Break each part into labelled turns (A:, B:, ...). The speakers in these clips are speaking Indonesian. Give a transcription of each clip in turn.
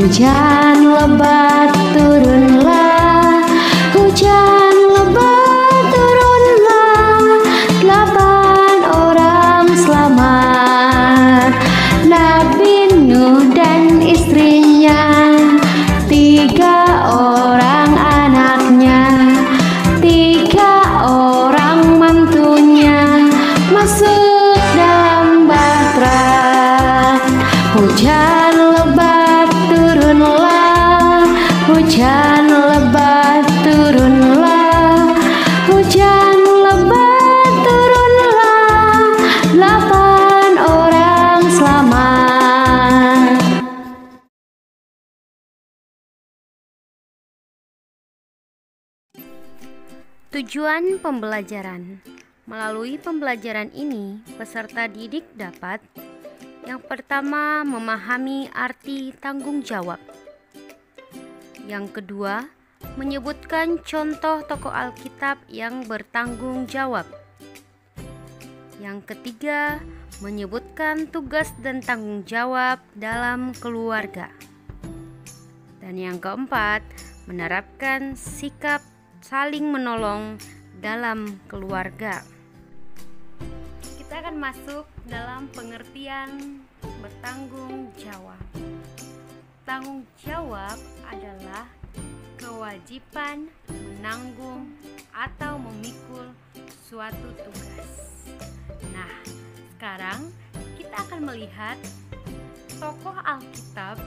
A: Hujan lebat turunlah, hujan lebat turunlah, 8 orang selamat. Nabi Nuh dan istrinya, 3 orang anaknya, 3 orang mantunya masuk dalam bahtera. Hujan lebat turunlah, hujan lebat turunlah, hujan lebat turunlah, 8 orang selamat.
B: Tujuan pembelajaran. Melalui pembelajaran ini, peserta didik dapat: yang pertama, memahami arti tanggung jawab. Yang kedua, menyebutkan contoh tokoh Alkitab yang bertanggung jawab. Yang ketiga, menyebutkan tugas dan tanggung jawab dalam keluarga. Dan yang keempat, menerapkan sikap saling menolong dalam keluarga. Kita akan masuk dalam pengertian bertanggung jawab. Tanggung jawab adalah kewajiban menanggung atau memikul suatu tugas. Nah, sekarang kita akan melihat tokoh Alkitab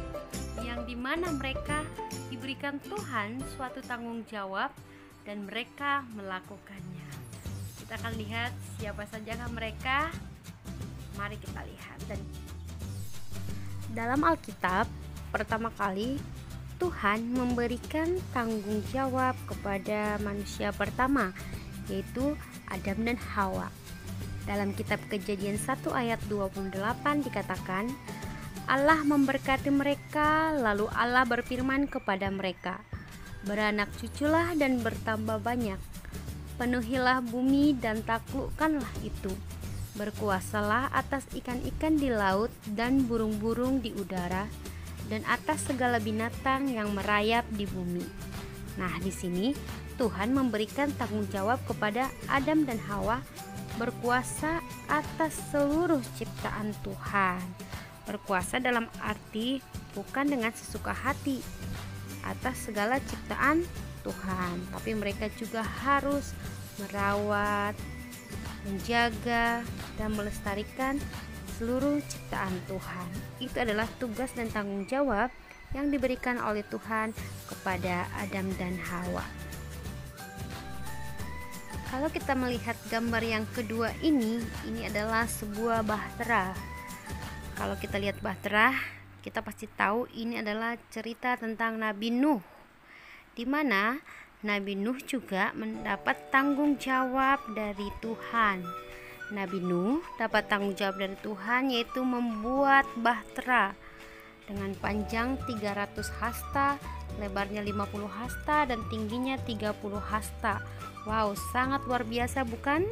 B: yang dimana mereka diberikan Tuhan suatu tanggung jawab dan mereka melakukannya. Kita akan lihat siapa sajakah mereka. Mari kita lihat. Dan dalam Alkitab, pertama kali Tuhan memberikan tanggung jawab kepada manusia pertama, yaitu Adam dan Hawa. Dalam kitab Kejadian 1 ayat 28 dikatakan, Allah memberkati mereka, lalu Allah berfirman kepada mereka, beranak cuculah dan bertambah banyak, penuhilah bumi dan taklukkanlah itu, berkuasalah atas ikan-ikan di laut dan burung-burung di udara, dan atas segala binatang yang merayap di bumi. Nah, di sini Tuhan memberikan tanggung jawab kepada Adam dan Hawa berkuasa atas seluruh ciptaan Tuhan. Berkuasa dalam arti bukan dengan sesuka hati atas segala ciptaan Tuhan, tapi mereka juga harus merawat, menjaga, dan melestarikan seluruh ciptaan Tuhan. Itu adalah tugas dan tanggung jawab yang diberikan oleh Tuhan kepada Adam dan Hawa. Kalau kita melihat gambar yang kedua ini adalah sebuah bahtera. Kalau kita lihat bahtera, kita pasti tahu ini adalah cerita tentang Nabi Nuh, di mana Nabi Nuh juga mendapat tanggung jawab dari Tuhan. Nabi Nuh dapat tanggung jawab dari Tuhan, yaitu membuat bahtera dengan panjang 300 hasta, lebarnya 50 hasta, dan tingginya 30 hasta. Wow, sangat luar biasa bukan?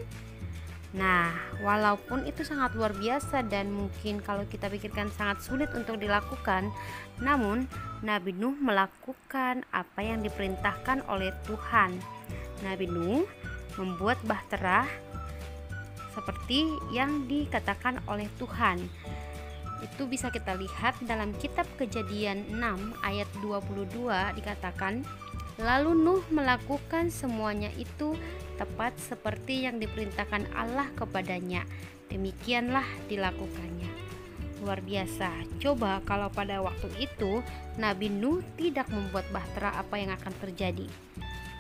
B: Nah, walaupun itu sangat luar biasa dan mungkin kalau kita pikirkan sangat sulit untuk dilakukan, namun Nabi Nuh melakukan apa yang diperintahkan oleh Tuhan. Nabi Nuh membuat bahtera seperti yang dikatakan oleh Tuhan. Itu bisa kita lihat dalam kitab Kejadian 6 ayat 22 dikatakan, lalu Nuh melakukan semuanya itu tepat seperti yang diperintahkan Allah kepadanya. Demikianlah dilakukannya. Luar biasa. Coba kalau pada waktu itu Nabi Nuh tidak membuat bahtera, apa yang akan terjadi?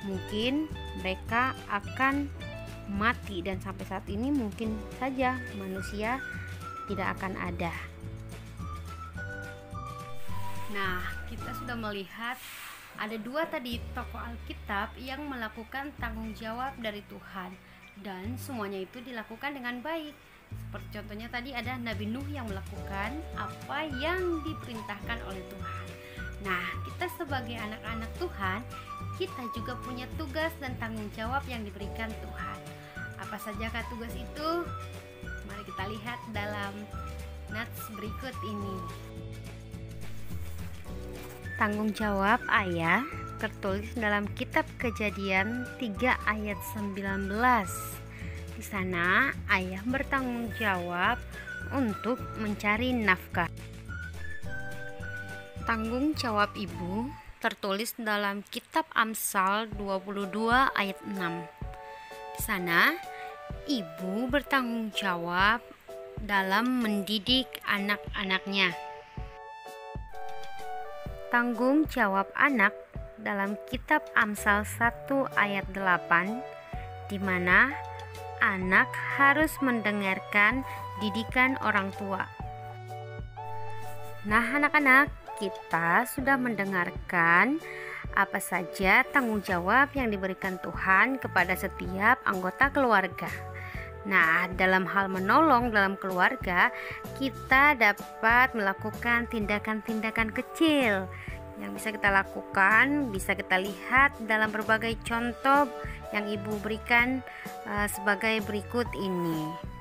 B: Mungkin mereka akan mati, dan sampai saat ini mungkin saja manusia tidak akan ada. Nah, kita sudah melihat ada 2 tadi tokoh Alkitab yang melakukan tanggung jawab dari Tuhan, dan semuanya itu dilakukan dengan baik. Seperti contohnya tadi ada Nabi Nuh yang melakukan apa yang diperintahkan oleh Tuhan. Nah, kita sebagai anak-anak Tuhan, kita juga punya tugas dan tanggung jawab yang diberikan Tuhan. Apa sajakah tugas itu? Mari kita lihat dalam nats berikut ini. Tanggung jawab ayah tertulis dalam kitab Kejadian 3 ayat 19. Di sana ayah bertanggung jawab untuk mencari nafkah. Tanggung jawab ibu tertulis dalam kitab Amsal 22 ayat 6. Di sana ibu bertanggung jawab dalam mendidik anak-anaknya. Tanggung jawab anak dalam kitab Amsal 1 ayat 8, di mana anak harus mendengarkan didikan orang tua. Nah, anak-anak, kita sudah mendengarkan apa saja tanggung jawab yang diberikan Tuhan kepada setiap anggota keluarga. Nah, dalam hal menolong dalam keluarga, kita dapat melakukan tindakan-tindakan kecil yang bisa kita lakukan, bisa kita lihat dalam berbagai contoh yang ibu berikan sebagai berikut ini.